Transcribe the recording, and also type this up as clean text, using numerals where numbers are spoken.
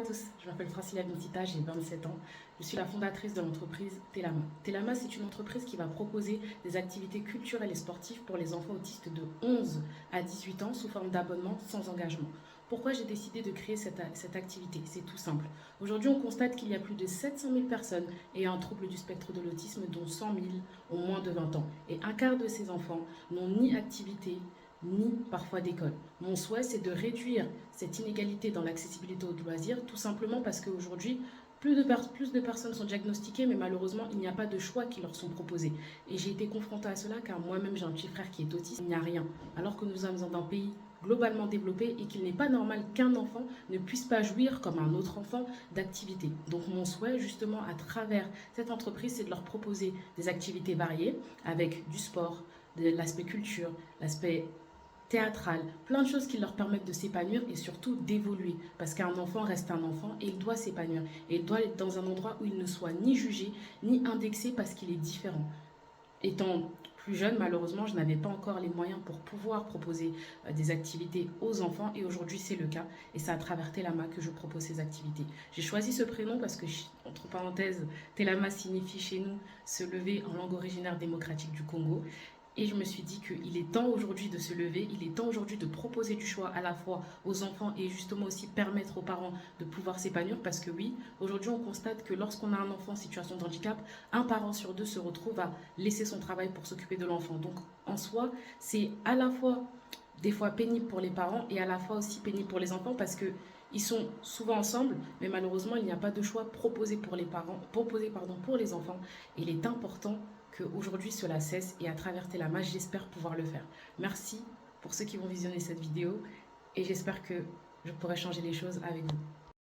tous, je m'appelle Francila Bintita, j'ai 27 ans. Je suis la fondatrice de l'entreprise Telama. Telama, c'est une entreprise qui va proposer des activités culturelles et sportives pour les enfants autistes de 11 à 18 ans sous forme d'abonnement sans engagement. Pourquoi j'ai décidé de créer cette activité? C'est tout simple. Aujourd'hui, on constate qu'il y a plus de 700 000 personnes ayant un trouble du spectre de l'autisme, dont 100 000 ont moins de 20 ans. Et un quart de ces enfants n'ont ni activité, ni parfois d'école. Mon souhait, c'est de réduire cette inégalité dans l'accessibilité aux loisirs, tout simplement parce qu'aujourd'hui, plus de personnes sont diagnostiquées, mais malheureusement, il n'y a pas de choix qui leur sont proposés. Et j'ai été confrontée à cela car moi-même, j'ai un petit frère qui est autiste, il n'y a rien. Alors que nous sommes dans un pays globalement développé et qu'il n'est pas normal qu'un enfant ne puisse pas jouir comme un autre enfant d'activités. Donc mon souhait justement à travers cette entreprise, c'est de leur proposer des activités variées avec du sport, de l'aspect culture, l'aspect théâtrale, plein de choses qui leur permettent de s'épanouir et surtout d'évoluer. Parce qu'un enfant reste un enfant et il doit s'épanouir. Et il doit être dans un endroit où il ne soit ni jugé, ni indexé parce qu'il est différent. Étant plus jeune, malheureusement, je n'avais pas encore les moyens pour pouvoir proposer des activités aux enfants et aujourd'hui c'est le cas et c'est à travers Telama que je propose ces activités. J'ai choisi ce prénom parce que, entre parenthèses, Telama signifie chez nous se lever en langue originaire démocratique du Congo. Et je me suis dit qu'il est temps aujourd'hui de se lever, il est temps aujourd'hui de proposer du choix à la fois aux enfants et justement aussi permettre aux parents de pouvoir s'épanouir parce que oui, aujourd'hui on constate que lorsqu'on a un enfant en situation de handicap, un parent sur deux se retrouve à laisser son travail pour s'occuper de l'enfant. Donc en soi, c'est à la fois des fois pénible pour les parents et à la fois aussi pénible pour les enfants parce que ils sont souvent ensemble, mais malheureusement, il n'y a pas de choix proposé pour les parents, proposé pardon, pour les enfants. Et il est important qu'aujourd'hui cela cesse et à travers Telama, j'espère pouvoir le faire. Merci pour ceux qui vont visionner cette vidéo et j'espère que je pourrai changer les choses avec vous.